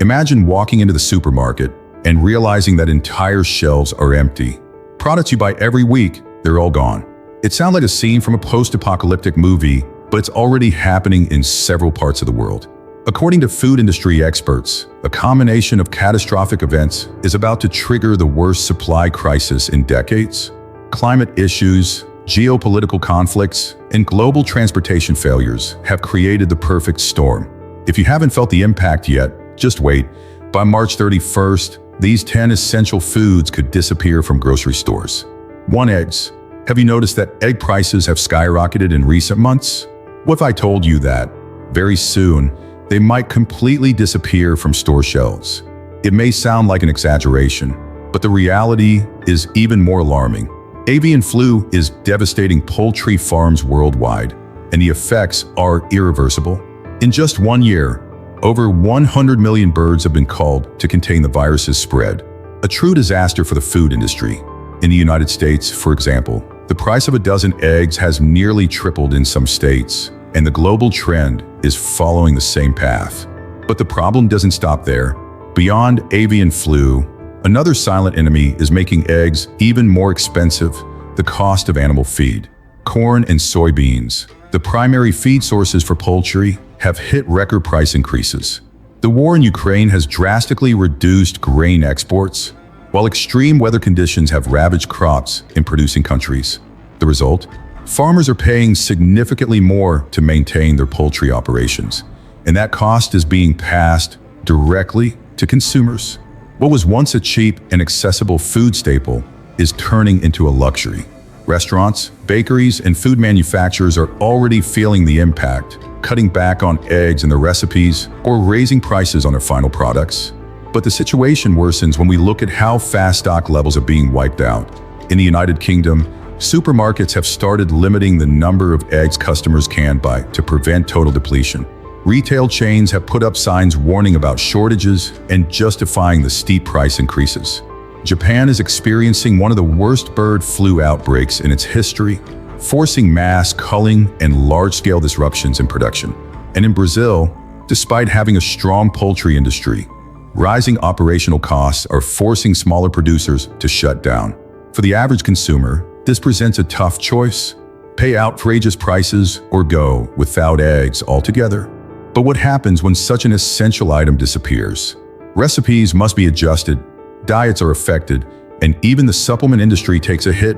Imagine walking into the supermarket and realizing that entire shelves are empty. Products you buy every week, they're all gone. It sounds like a scene from a post-apocalyptic movie, but it's already happening in several parts of the world. According to food industry experts, a combination of catastrophic events is about to trigger the worst supply crisis in decades. Climate issues, geopolitical conflicts, and global transportation failures have created the perfect storm. If you haven't felt the impact yet, just wait. By March 31st, these 10 essential foods could disappear from grocery stores. 1. Eggs. Have you noticed that egg prices have skyrocketed in recent months? What if I told you that, very soon, they might completely disappear from store shelves? It may sound like an exaggeration, but the reality is even more alarming. Avian flu is devastating poultry farms worldwide, and the effects are irreversible. In just 1 year, over 100 million birds have been culled to contain the virus's spread. A true disaster for the food industry. In the United States, for example, the price of a dozen eggs has nearly tripled in some states, and the global trend is following the same path. But the problem doesn't stop there. Beyond avian flu, another silent enemy is making eggs even more expensive: the cost of animal feed. Corn and soybeans, the primary feed sources for poultry, have hit record price increases. The war in Ukraine has drastically reduced grain exports, while extreme weather conditions have ravaged crops in producing countries. The result? Farmers are paying significantly more to maintain their poultry operations, and that cost is being passed directly to consumers. What was once a cheap and accessible food staple is turning into a luxury. Restaurants, bakeries, and food manufacturers are already feeling the impact, cutting back on eggs in their recipes or raising prices on their final products. But the situation worsens when we look at how fast stock levels are being wiped out. In the United Kingdom, supermarkets have started limiting the number of eggs customers can buy to prevent total depletion. Retail chains have put up signs warning about shortages and justifying the steep price increases. Japan is experiencing one of the worst bird flu outbreaks in its history, forcing mass culling and large-scale disruptions in production. And in Brazil, despite having a strong poultry industry, rising operational costs are forcing smaller producers to shut down. For the average consumer, this presents a tough choice: pay outrageous prices or go without eggs altogether. But what happens when such an essential item disappears? Recipes must be adjusted, diets are affected, and even the supplement industry takes a hit,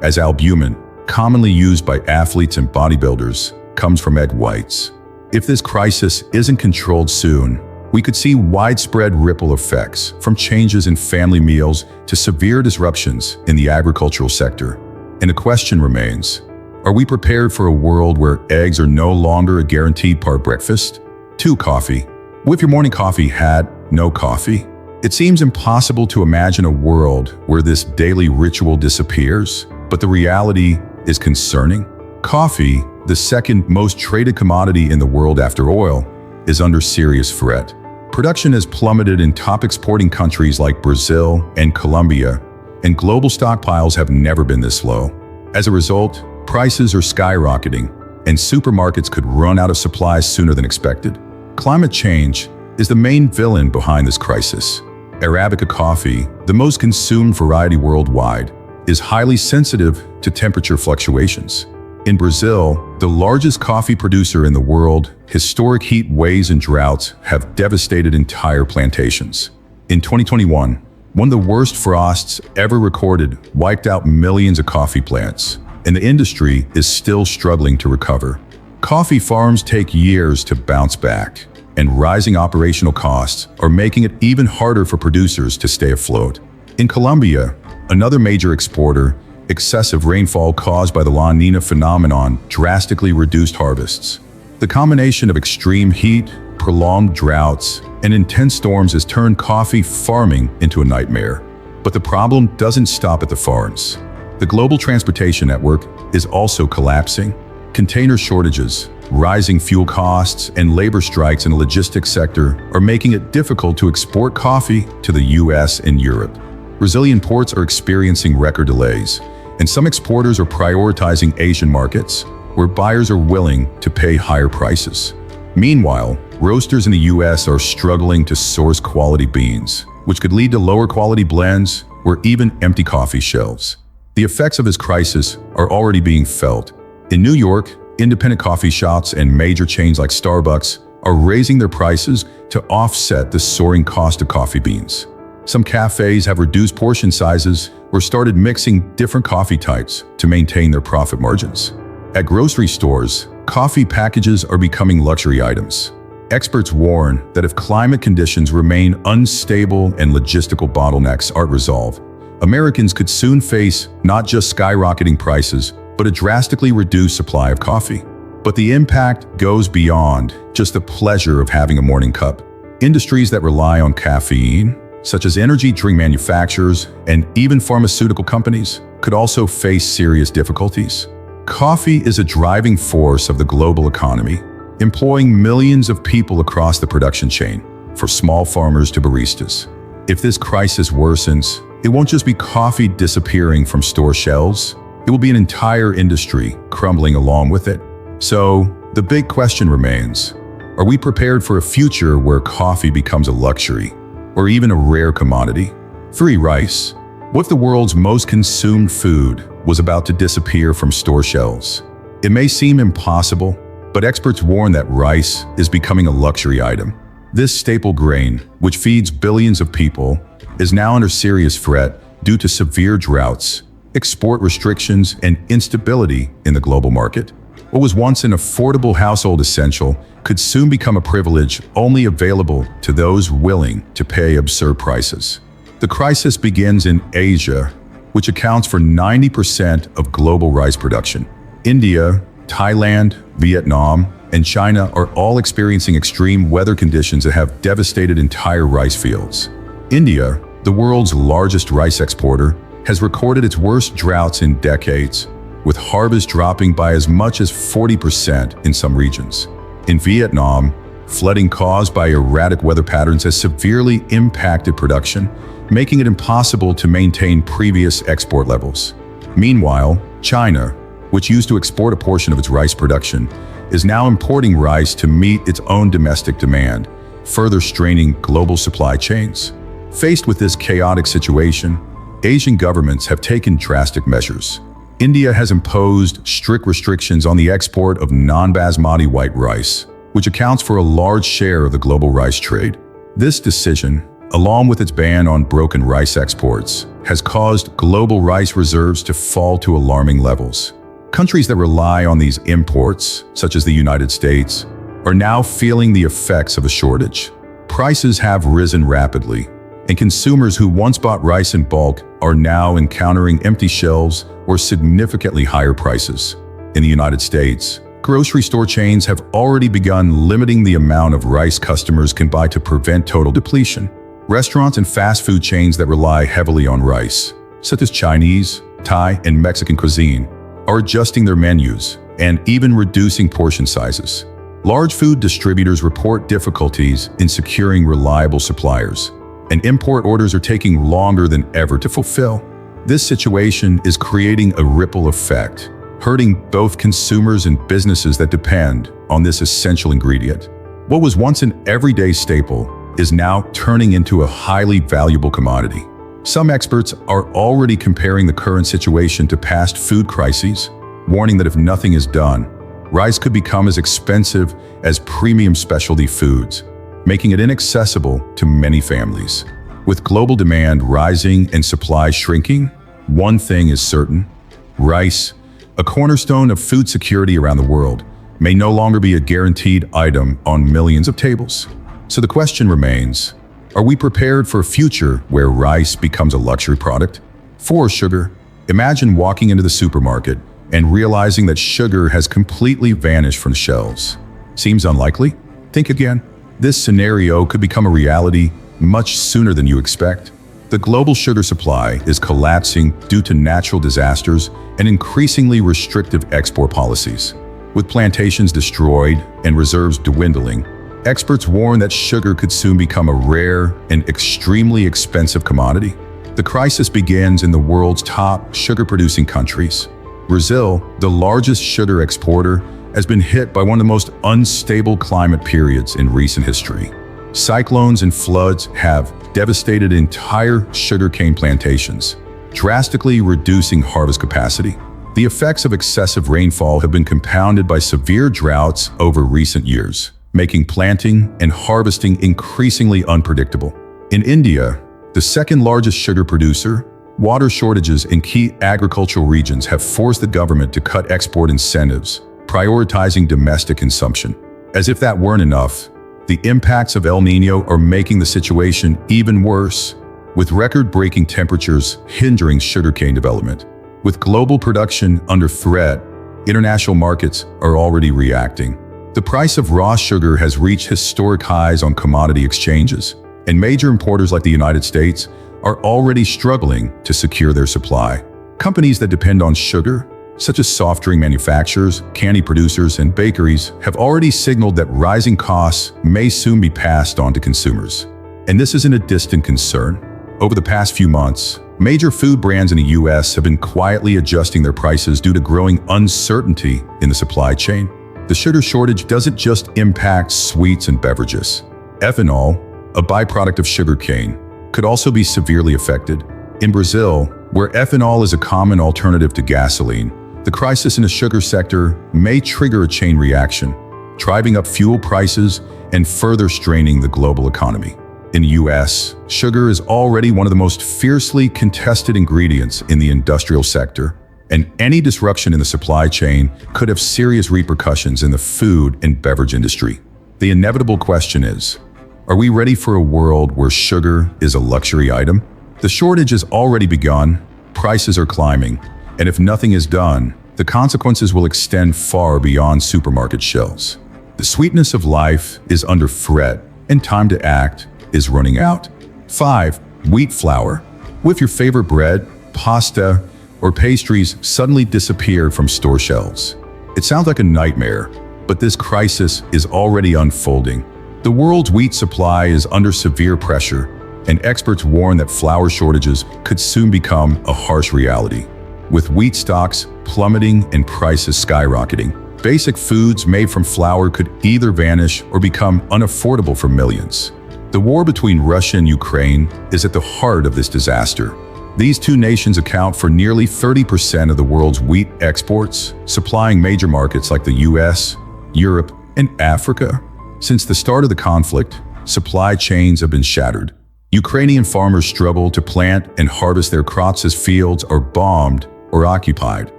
as albumin, commonly used by athletes and bodybuilders, comes from egg whites. If this crisis isn't controlled soon, we could see widespread ripple effects, from changes in family meals to severe disruptions in the agricultural sector. And the question remains, are we prepared for a world where eggs are no longer a guaranteed part of breakfast? 2. Coffee. What if your morning coffee had no coffee? It seems impossible to imagine a world where this daily ritual disappears, but the reality is concerning. Coffee, the second most traded commodity in the world after oil, is under serious threat. Production has plummeted in top exporting countries like Brazil and Colombia, and global stockpiles have never been this low. As a result, prices are skyrocketing, and supermarkets could run out of supplies sooner than expected. Climate change is the main villain behind this crisis. Arabica coffee, the most consumed variety worldwide, is highly sensitive to temperature fluctuations. In Brazil, the largest coffee producer in the world, historic heat waves and droughts have devastated entire plantations. In 2021, one of the worst frosts ever recorded wiped out millions of coffee plants, and the industry is still struggling to recover. Coffee farms take years to bounce back, and rising operational costs are making it even harder for producers to stay afloat. In Colombia, another major exporter, excessive rainfall caused by the La Niña phenomenon drastically reduced harvests. The combination of extreme heat, prolonged droughts, and intense storms has turned coffee farming into a nightmare. But the problem doesn't stop at the farms. The global transportation network is also collapsing. Container shortages, rising fuel costs, and labor strikes in the logistics sector are making it difficult to export coffee to the US and Europe. Brazilian ports are experiencing record delays, and some exporters are prioritizing Asian markets, where buyers are willing to pay higher prices. Meanwhile, roasters in the US are struggling to source quality beans, which could lead to lower quality blends or even empty coffee shelves. The effects of this crisis are already being felt. In New York, independent coffee shops and major chains like Starbucks are raising their prices to offset the soaring cost of coffee beans. Some cafes have reduced portion sizes or started mixing different coffee types to maintain their profit margins. At grocery stores, coffee packages are becoming luxury items. Experts warn that if climate conditions remain unstable and logistical bottlenecks aren't resolved, Americans could soon face not just skyrocketing prices, but a drastically reduced supply of coffee. But the impact goes beyond just the pleasure of having a morning cup. Industries that rely on caffeine, such as energy drink manufacturers and even pharmaceutical companies, could also face serious difficulties. Coffee is a driving force of the global economy, employing millions of people across the production chain, from small farmers to baristas. If this crisis worsens, it won't just be coffee disappearing from store shelves, it will be an entire industry crumbling along with it. So, the big question remains, are we prepared for a future where coffee becomes a luxury, or even a rare commodity? 3. Rice. What if the world's most consumed food was about to disappear from store shelves? It may seem impossible, but experts warn that rice is becoming a luxury item. This staple grain, which feeds billions of people, is now under serious threat due to severe droughts, export restrictions, and instability in the global market. What was once an affordable household essential could soon become a privilege only available to those willing to pay absurd prices. The crisis begins in Asia, which accounts for 90% of global rice production. India, Thailand, Vietnam, and China are all experiencing extreme weather conditions that have devastated entire rice fields. India, the world's largest rice exporter, has recorded its worst droughts in decades, with harvest dropping by as much as 40% in some regions. In Vietnam, flooding caused by erratic weather patterns has severely impacted production, making it impossible to maintain previous export levels. Meanwhile, China, which used to export a portion of its rice production, is now importing rice to meet its own domestic demand, further straining global supply chains. Faced with this chaotic situation, Asian governments have taken drastic measures. India has imposed strict restrictions on the export of non-basmati white rice, which accounts for a large share of the global rice trade. This decision, along with its ban on broken rice exports, has caused global rice reserves to fall to alarming levels. Countries that rely on these imports, such as the United States, are now feeling the effects of a shortage. Prices have risen rapidly, and consumers who once bought rice in bulk are now encountering empty shelves or significantly higher prices. In the United States, grocery store chains have already begun limiting the amount of rice customers can buy to prevent total depletion. Restaurants and fast food chains that rely heavily on rice, such as Chinese, Thai, and Mexican cuisine, are adjusting their menus and even reducing portion sizes. Large food distributors report difficulties in securing reliable suppliers, and import orders are taking longer than ever to fulfill. This situation is creating a ripple effect, hurting both consumers and businesses that depend on this essential ingredient. What was once an everyday staple is now turning into a highly valuable commodity. Some experts are already comparing the current situation to past food crises, warning that if nothing is done, rice could become as expensive as premium specialty foods, making it inaccessible to many families. With global demand rising and supply shrinking, one thing is certain: rice, a cornerstone of food security around the world, may no longer be a guaranteed item on millions of tables. So the question remains, are we prepared for a future where rice becomes a luxury product? 4. Sugar. Imagine walking into the supermarket and realizing that sugar has completely vanished from shelves. Seems unlikely? Think again. This scenario could become a reality much sooner than you expect. The global sugar supply is collapsing due to natural disasters and increasingly restrictive export policies. With plantations destroyed and reserves dwindling, experts warn that sugar could soon become a rare and extremely expensive commodity. The crisis begins in the world's top sugar-producing countries. Brazil, the largest sugar exporter, has been hit by one of the most unstable climate periods in recent history. Cyclones and floods have devastated entire sugarcane plantations, drastically reducing harvest capacity. The effects of excessive rainfall have been compounded by severe droughts over recent years, making planting and harvesting increasingly unpredictable. In India, the second largest sugar producer, water shortages in key agricultural regions have forced the government to cut export incentives, prioritizing domestic consumption. As if that weren't enough, the impacts of El Niño are making the situation even worse, with record-breaking temperatures hindering sugarcane development. With global production under threat, international markets are already reacting. The price of raw sugar has reached historic highs on commodity exchanges, and major importers like the United States are already struggling to secure their supply. Companies that depend on sugar, such as soft drink manufacturers, candy producers, and bakeries, have already signaled that rising costs may soon be passed on to consumers. And this isn't a distant concern. Over the past few months, major food brands in the US have been quietly adjusting their prices due to growing uncertainty in the supply chain. The sugar shortage doesn't just impact sweets and beverages. Ethanol, a byproduct of sugarcane, could also be severely affected. In Brazil, where ethanol is a common alternative to gasoline, the crisis in the sugar sector may trigger a chain reaction, driving up fuel prices and further straining the global economy. In the US, sugar is already one of the most fiercely contested ingredients in the industrial sector, and any disruption in the supply chain could have serious repercussions in the food and beverage industry. The inevitable question is, are we ready for a world where sugar is a luxury item? The shortage has already begun, prices are climbing, and if nothing is done, the consequences will extend far beyond supermarket shelves. The sweetness of life is under threat, and time to act is running out. 5. Wheat flour. What if your favorite bread, pasta, or pastries suddenly disappear from store shelves? It sounds like a nightmare, but this crisis is already unfolding. The world's wheat supply is under severe pressure, and experts warn that flour shortages could soon become a harsh reality. With wheat stocks plummeting and prices skyrocketing, basic foods made from flour could either vanish or become unaffordable for millions. The war between Russia and Ukraine is at the heart of this disaster. These two nations account for nearly 30% of the world's wheat exports, supplying major markets like the US, Europe, and Africa. Since the start of the conflict, supply chains have been shattered. Ukrainian farmers struggle to plant and harvest their crops as fields are bombed or occupied.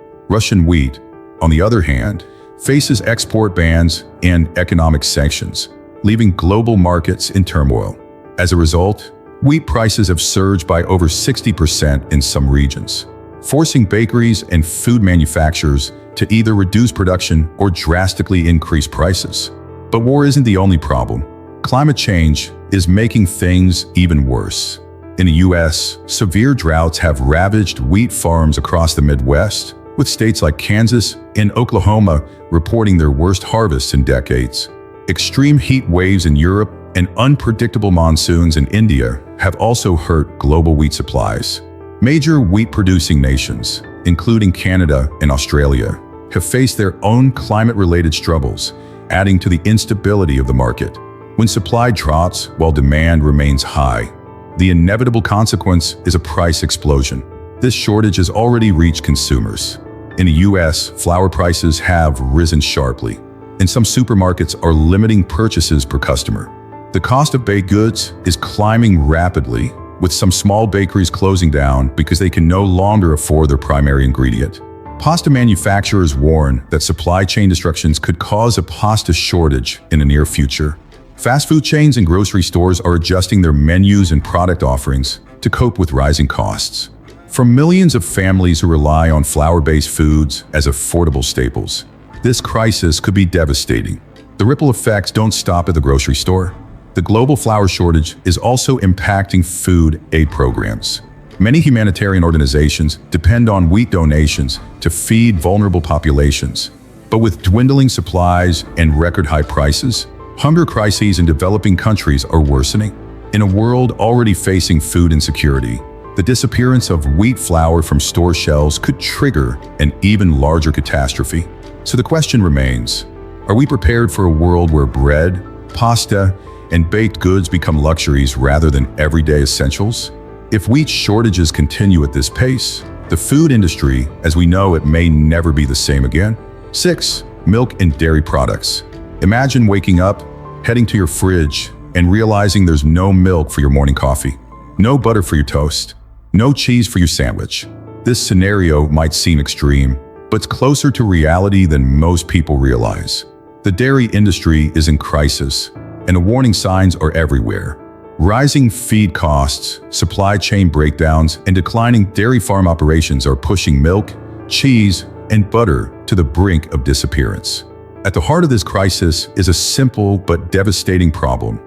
Russian wheat, on the other hand, faces export bans and economic sanctions, leaving global markets in turmoil. As a result, wheat prices have surged by over 60% in some regions, forcing bakeries and food manufacturers to either reduce production or drastically increase prices. But war isn't the only problem. Climate change is making things even worse. In the US, severe droughts have ravaged wheat farms across the Midwest, with states like Kansas and Oklahoma reporting their worst harvests in decades. Extreme heat waves in Europe and unpredictable monsoons in India have also hurt global wheat supplies. Major wheat-producing nations, including Canada and Australia, have faced their own climate-related struggles, adding to the instability of the market. When supply drops while demand remains high, the inevitable consequence is a price explosion. This shortage has already reached consumers. In the US, flour prices have risen sharply, and some supermarkets are limiting purchases per customer. The cost of baked goods is climbing rapidly, with some small bakeries closing down because they can no longer afford their primary ingredient. Pasta manufacturers warn that supply chain disruptions could cause a pasta shortage in the near future. Fast food chains and grocery stores are adjusting their menus and product offerings to cope with rising costs. For millions of families who rely on flour-based foods as affordable staples, this crisis could be devastating. The ripple effects don't stop at the grocery store. The global flour shortage is also impacting food aid programs. Many humanitarian organizations depend on wheat donations to feed vulnerable populations. But with dwindling supplies and record-high prices, hunger crises in developing countries are worsening. In a world already facing food insecurity, the disappearance of wheat flour from store shelves could trigger an even larger catastrophe. So the question remains, are we prepared for a world where bread, pasta, and baked goods become luxuries rather than everyday essentials? If wheat shortages continue at this pace, the food industry, as we know it, may never be the same again. 6. Milk and dairy products. Imagine waking up, heading to your fridge, and realizing there's no milk for your morning coffee, no butter for your toast, no cheese for your sandwich. This scenario might seem extreme, but it's closer to reality than most people realize. The dairy industry is in crisis, and the warning signs are everywhere. Rising feed costs, supply chain breakdowns, and declining dairy farm operations are pushing milk, cheese, and butter to the brink of disappearance. At the heart of this crisis is a simple but devastating problem.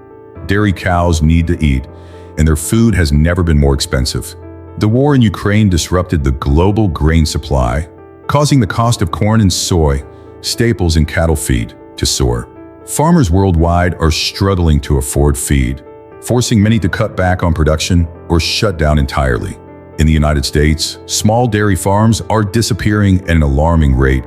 Dairy cows need to eat, and their food has never been more expensive. The war in Ukraine disrupted the global grain supply, causing the cost of corn and soy, staples in cattle feed, to soar. Farmers worldwide are struggling to afford feed, forcing many to cut back on production or shut down entirely. In the United States, small dairy farms are disappearing at an alarming rate,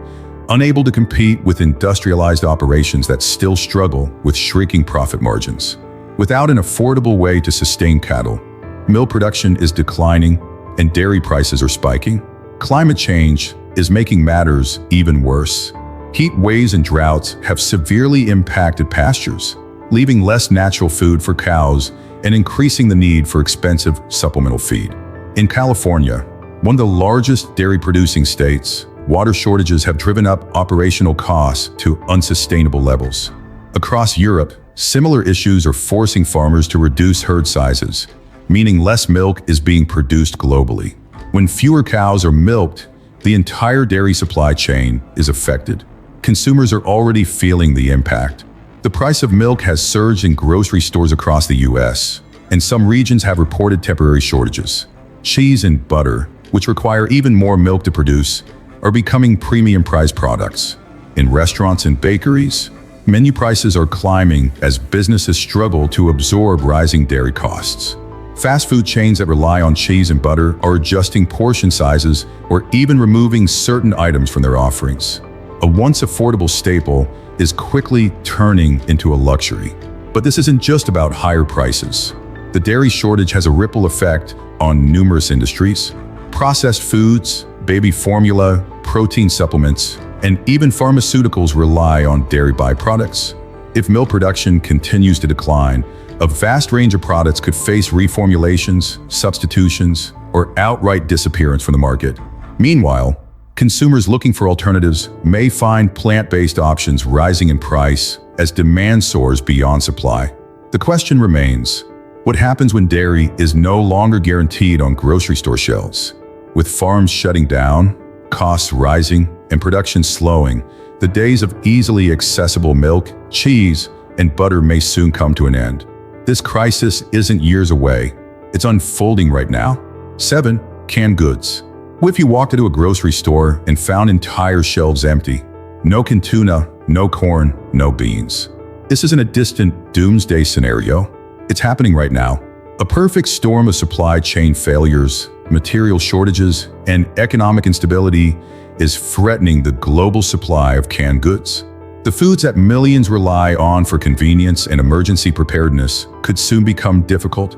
unable to compete with industrialized operations that still struggle with shrinking profit margins. Without an affordable way to sustain cattle, milk production is declining and dairy prices are spiking. Climate change is making matters even worse. Heat waves and droughts have severely impacted pastures, leaving less natural food for cows and increasing the need for expensive supplemental feed. In California, one of the largest dairy-producing states, water shortages have driven up operational costs to unsustainable levels. Across Europe, similar issues are forcing farmers to reduce herd sizes, meaning less milk is being produced globally. When fewer cows are milked, the entire dairy supply chain is affected. Consumers are already feeling the impact. The price of milk has surged in grocery stores across the US, and some regions have reported temporary shortages. Cheese and butter, which require even more milk to produce, are becoming premium-priced products. In restaurants and bakeries, menu prices are climbing as businesses struggle to absorb rising dairy costs. Fast food chains that rely on cheese and butter are adjusting portion sizes or even removing certain items from their offerings. A once affordable staple is quickly turning into a luxury. But this isn't just about higher prices. The dairy shortage has a ripple effect on numerous industries. Processed foods, baby formula, protein supplements, and even pharmaceuticals rely on dairy byproducts. If milk production continues to decline, a vast range of products could face reformulations, substitutions, or outright disappearance from the market. Meanwhile, consumers looking for alternatives may find plant-based options rising in price as demand soars beyond supply. The question remains, what happens when dairy is no longer guaranteed on grocery store shelves? With farms shutting down, costs rising, and production slowing, the days of easily accessible milk, cheese, and butter may soon come to an end. This crisis isn't years away. It's unfolding right now. 7. Canned goods. What if you walked into a grocery store and found entire shelves empty? No canned tuna, no corn, no beans. This isn't a distant doomsday scenario. It's happening right now. A perfect storm of supply chain failures, material shortages, and economic instability is threatening the global supply of canned goods. The foods that millions rely on for convenience and emergency preparedness could soon become difficult,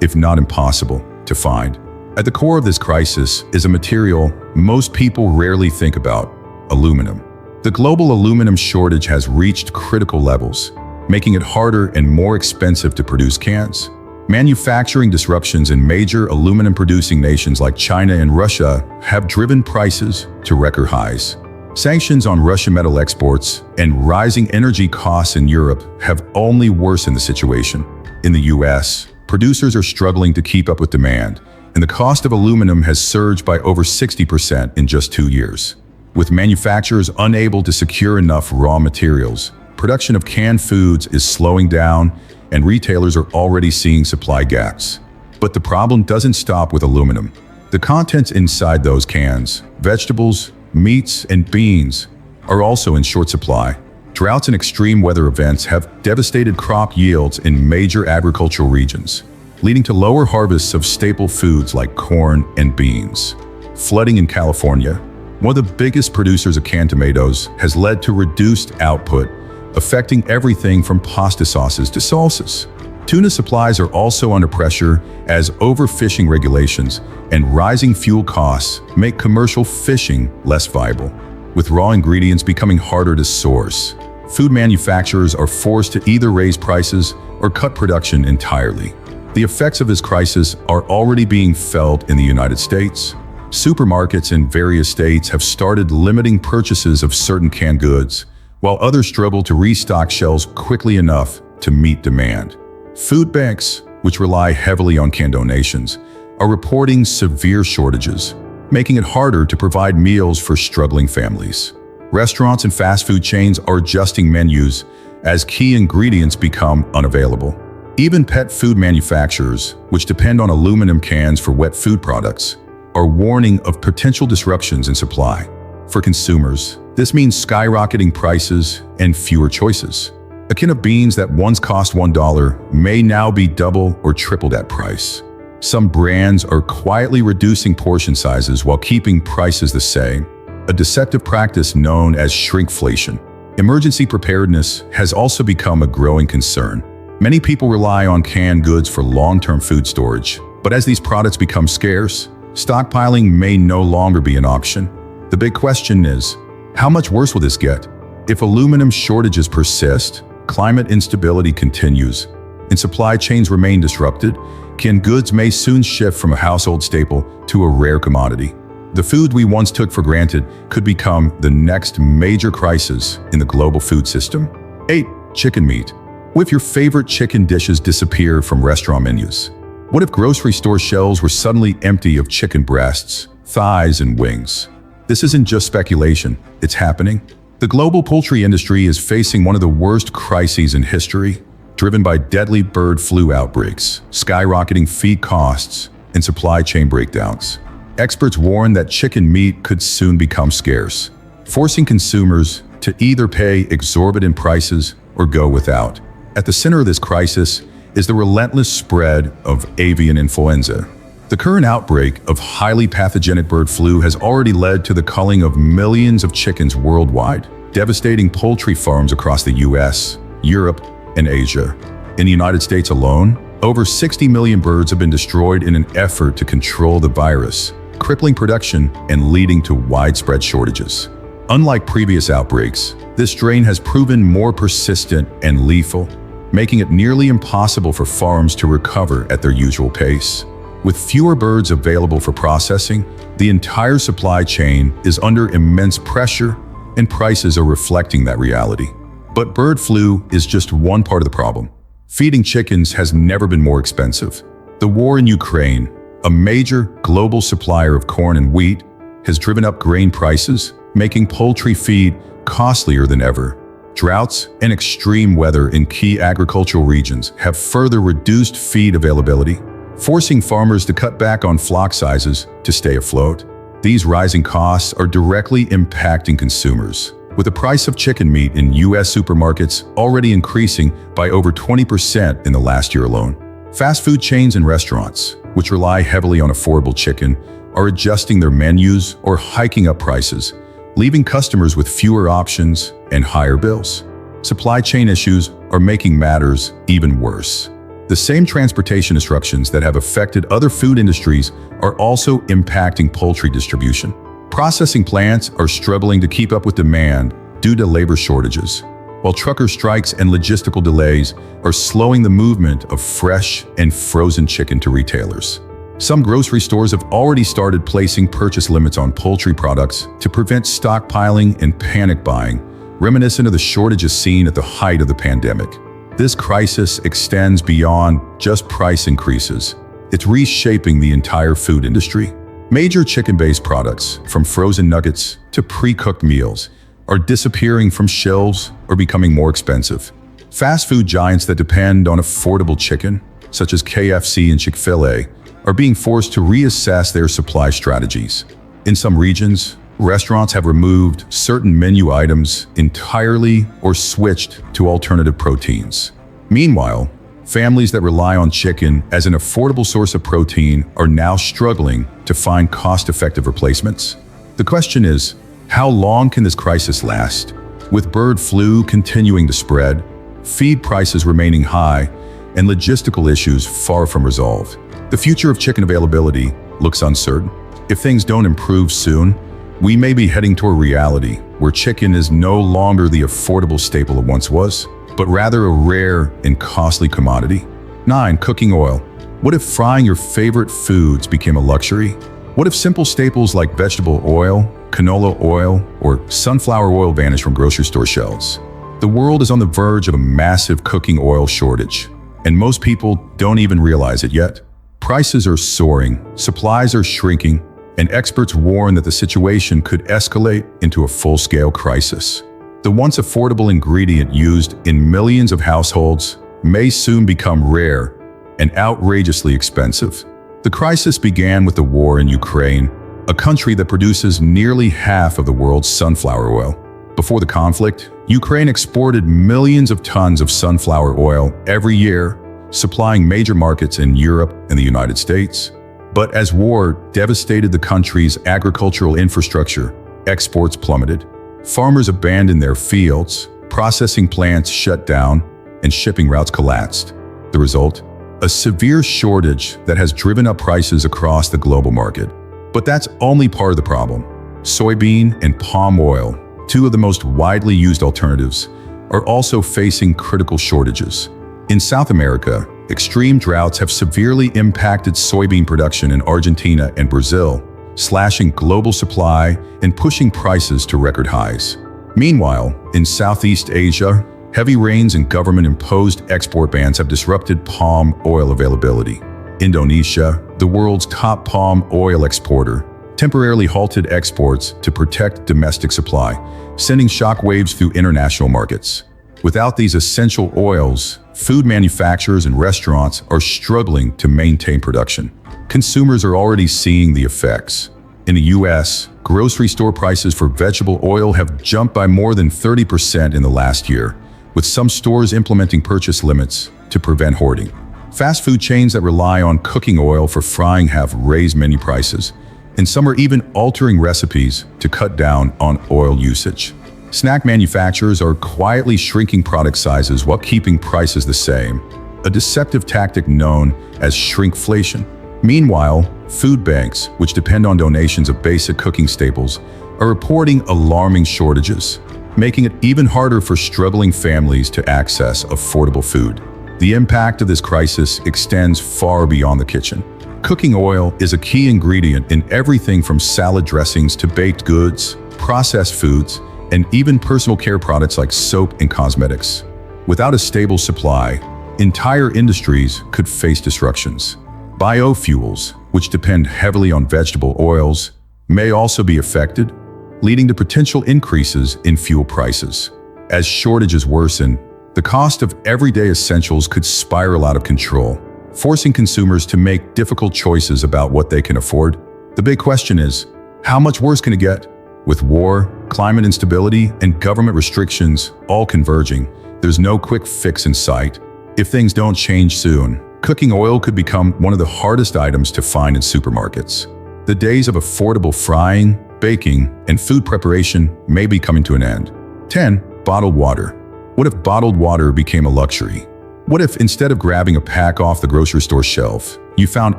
if not impossible, to find. At the core of this crisis is a material most people rarely think about: aluminum. The global aluminum shortage has reached critical levels, making it harder and more expensive to produce cans. Manufacturing disruptions in major aluminum-producing nations like China and Russia have driven prices to record highs. Sanctions on Russian metal exports and rising energy costs in Europe have only worsened the situation. In the US, producers are struggling to keep up with demand, and the cost of aluminum has surged by over 60% in just 2 years. With manufacturers unable to secure enough raw materials, production of canned foods is slowing down, and retailers are already seeing supply gaps. But the problem doesn't stop with aluminum. The contents inside those cans, vegetables, meats, and beans, are also in short supply. Droughts and extreme weather events have devastated crop yields in major agricultural regions, leading to lower harvests of staple foods like corn and beans. Flooding in California, one of the biggest producers of canned tomatoes, has led to reduced output, affecting everything from pasta sauces to salsas. Tuna supplies are also under pressure as overfishing regulations and rising fuel costs make commercial fishing less viable. With raw ingredients becoming harder to source, food manufacturers are forced to either raise prices or cut production entirely. The effects of this crisis are already being felt in the United States. Supermarkets in various states have started limiting purchases of certain canned goods, while others struggle to restock shelves quickly enough to meet demand. Food banks, which rely heavily on canned donations, are reporting severe shortages, making it harder to provide meals for struggling families. Restaurants and fast food chains are adjusting menus as key ingredients become unavailable. Even pet food manufacturers, which depend on aluminum cans for wet food products, are warning of potential disruptions in supply. For consumers, this means skyrocketing prices and fewer choices. A can of beans that once cost $1 may now be double or triple that price. Some brands are quietly reducing portion sizes while keeping prices the same, a deceptive practice known as shrinkflation. Emergency preparedness has also become a growing concern. Many people rely on canned goods for long-term food storage, but as these products become scarce, stockpiling may no longer be an option. The big question is, how much worse will this get? If aluminum shortages persist, climate instability continues, and supply chains remain disrupted, canned goods may soon shift from a household staple to a rare commodity. The food we once took for granted could become the next major crisis in the global food system. 8. Chicken meat. What if your favorite chicken dishes disappear from restaurant menus? What if grocery store shelves were suddenly empty of chicken breasts, thighs, and wings? This isn't just speculation, it's happening. The global poultry industry is facing one of the worst crises in history, driven by deadly bird flu outbreaks, skyrocketing feed costs, and supply chain breakdowns. Experts warn that chicken meat could soon become scarce, forcing consumers to either pay exorbitant prices or go without. At the center of this crisis is the relentless spread of avian influenza. The current outbreak of highly pathogenic bird flu has already led to the culling of millions of chickens worldwide, devastating poultry farms across the US, Europe, and Asia. In the United States alone, over 60 million birds have been destroyed in an effort to control the virus, crippling production and leading to widespread shortages. Unlike previous outbreaks, this strain has proven more persistent and lethal, making it nearly impossible for farms to recover at their usual pace. With fewer birds available for processing, the entire supply chain is under immense pressure, and prices are reflecting that reality. But bird flu is just one part of the problem. Feeding chickens has never been more expensive. The war in Ukraine, a major global supplier of corn and wheat, has driven up grain prices, making poultry feed costlier than ever. Droughts and extreme weather in key agricultural regions have further reduced feed availability, forcing farmers to cut back on flock sizes to stay afloat. These rising costs are directly impacting consumers, with the price of chicken meat in US supermarkets already increasing by over 20% in the last year alone. Fast food chains and restaurants, which rely heavily on affordable chicken, are adjusting their menus or hiking up prices, leaving customers with fewer options and higher bills. Supply chain issues are making matters even worse. The same transportation disruptions that have affected other food industries are also impacting poultry distribution. Processing plants are struggling to keep up with demand due to labor shortages, while trucker strikes and logistical delays are slowing the movement of fresh and frozen chicken to retailers. Some grocery stores have already started placing purchase limits on poultry products to prevent stockpiling and panic buying, reminiscent of the shortages seen at the height of the pandemic. This crisis extends beyond just price increases. It's reshaping the entire food industry. Major chicken-based products, from frozen nuggets to pre-cooked meals, are disappearing from shelves or becoming more expensive. Fast food giants that depend on affordable chicken, such as KFC and Chick-fil-A, are being forced to reassess their supply strategies. In some regions, restaurants have removed certain menu items entirely or switched to alternative proteins. Meanwhile, families that rely on chicken as an affordable source of protein are now struggling to find cost-effective replacements. The question is, how long can this crisis last? With bird flu continuing to spread, feed prices remaining high, and logistical issues far from resolved, the future of chicken availability looks uncertain. If things don't improve soon, we may be heading toward reality where chicken is no longer the affordable staple it once was, but rather a rare and costly commodity. 9. Cooking oil. What if frying your favorite foods became a luxury? What if simple staples like vegetable oil, canola oil, or sunflower oil vanish from grocery store shelves? The world is on the verge of a massive cooking oil shortage, and most people don't even realize it yet. Prices are soaring, supplies are shrinking, and experts warn that the situation could escalate into a full-scale crisis. The once affordable ingredient used in millions of households may soon become rare and outrageously expensive. The crisis began with the war in Ukraine, a country that produces nearly half of the world's sunflower oil. Before the conflict, Ukraine exported millions of tons of sunflower oil every year, supplying major markets in Europe and the United States. But as war devastated the country's agricultural infrastructure, exports plummeted. Farmers abandoned their fields, processing plants shut down, and shipping routes collapsed. The result? A severe shortage that has driven up prices across the global market. But that's only part of the problem. Soybean and palm oil, two of the most widely used alternatives, are also facing critical shortages. In South America, extreme droughts have severely impacted soybean production in Argentina and Brazil, slashing global supply and pushing prices to record highs. Meanwhile, in Southeast Asia, heavy rains and government-imposed export bans have disrupted palm oil availability. Indonesia, the world's top palm oil exporter, temporarily halted exports to protect domestic supply, sending shockwaves through international markets. Without these essential oils, food manufacturers and restaurants are struggling to maintain production. Consumers are already seeing the effects. In the US, grocery store prices for vegetable oil have jumped by more than 30% in the last year, with some stores implementing purchase limits to prevent hoarding. Fast food chains that rely on cooking oil for frying have raised menu prices, and some are even altering recipes to cut down on oil usage. Snack manufacturers are quietly shrinking product sizes while keeping prices the same, a deceptive tactic known as shrinkflation. Meanwhile, food banks, which depend on donations of basic cooking staples, are reporting alarming shortages, making it even harder for struggling families to access affordable food. The impact of this crisis extends far beyond the kitchen. Cooking oil is a key ingredient in everything from salad dressings to baked goods, processed foods, and even personal care products like soap and cosmetics. Without a stable supply, entire industries could face disruptions. Biofuels, which depend heavily on vegetable oils, may also be affected, leading to potential increases in fuel prices. As shortages worsen, the cost of everyday essentials could spiral out of control, forcing consumers to make difficult choices about what they can afford. The big question is, how much worse can it get? With war, climate instability, and government restrictions all converging, there's no quick fix in sight. If things don't change soon, cooking oil could become one of the hardest items to find in supermarkets. The days of affordable frying, baking, and food preparation may be coming to an end. 10. Bottled water. What if bottled water became a luxury? What if instead of grabbing a pack off the grocery store shelf, you found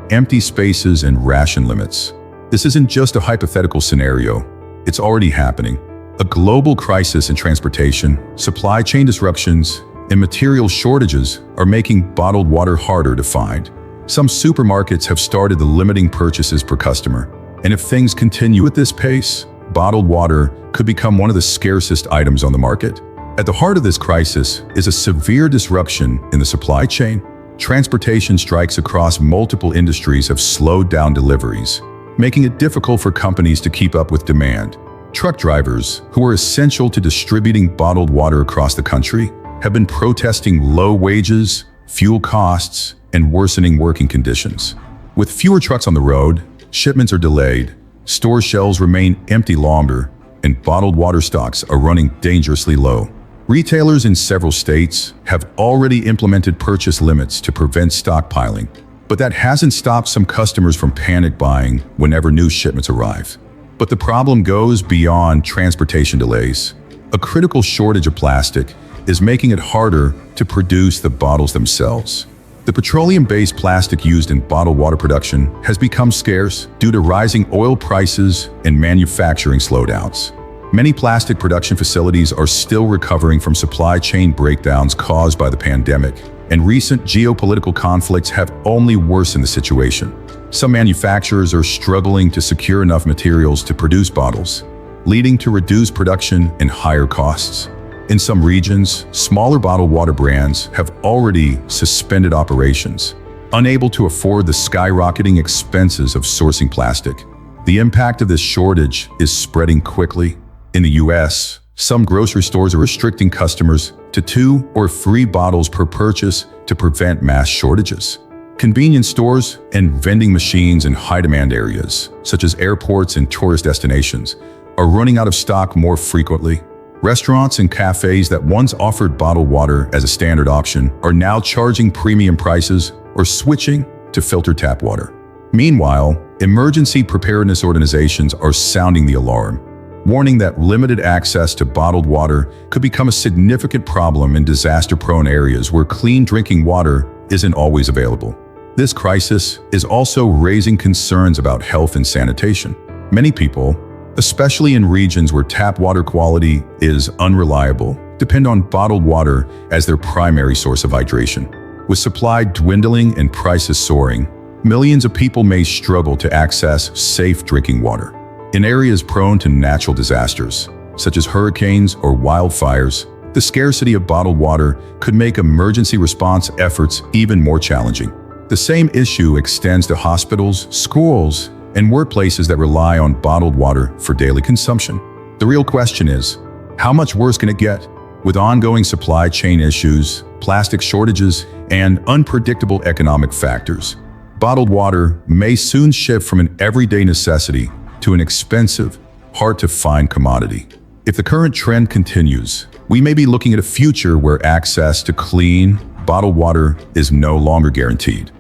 empty spaces and ration limits? This isn't just a hypothetical scenario. It's already happening. A global crisis in transportation, supply chain disruptions, and material shortages are making bottled water harder to find. Some supermarkets have started limiting purchases per customer, and if things continue at this pace, bottled water could become one of the scarcest items on the market. At the heart of this crisis is a severe disruption in the supply chain. Transportation strikes across multiple industries have slowed down deliveries, making it difficult for companies to keep up with demand. Truck drivers, who are essential to distributing bottled water across the country, have been protesting low wages, fuel costs, and worsening working conditions. With fewer trucks on the road, shipments are delayed, store shelves remain empty longer, and bottled water stocks are running dangerously low. Retailers in several states have already implemented purchase limits to prevent stockpiling, but that hasn't stopped some customers from panic buying whenever new shipments arrive. But the problem goes beyond transportation delays. A critical shortage of plastic is making it harder to produce the bottles themselves. The petroleum-based plastic used in bottled water production has become scarce due to rising oil prices and manufacturing slowdowns. Many plastic production facilities are still recovering from supply chain breakdowns caused by the pandemic, and recent geopolitical conflicts have only worsened the situation. Some manufacturers are struggling to secure enough materials to produce bottles, leading to reduced production and higher costs. In some regions, smaller bottled water brands have already suspended operations, unable to afford the skyrocketing expenses of sourcing plastic. The impact of this shortage is spreading quickly. In the US, some grocery stores are restricting customers to 2 or 3 bottles per purchase to prevent mass shortages. Convenience stores and vending machines in high-demand areas, such as airports and tourist destinations, are running out of stock more frequently. Restaurants and cafes that once offered bottled water as a standard option are now charging premium prices or switching to filtered tap water. Meanwhile, emergency preparedness organizations are sounding the alarm, warning that limited access to bottled water could become a significant problem in disaster-prone areas where clean drinking water isn't always available. This crisis is also raising concerns about health and sanitation. Many people, especially in regions where tap water quality is unreliable, depend on bottled water as their primary source of hydration. With supply dwindling and prices soaring, millions of people may struggle to access safe drinking water. In areas prone to natural disasters, such as hurricanes or wildfires, the scarcity of bottled water could make emergency response efforts even more challenging. The same issue extends to hospitals, schools, and workplaces that rely on bottled water for daily consumption. The real question is, how much worse can it get? With ongoing supply chain issues, plastic shortages, and unpredictable economic factors, bottled water may soon shift from an everyday necessity to an expensive, hard-to-find commodity. If the current trend continues, we may be looking at a future where access to clean, bottled water is no longer guaranteed.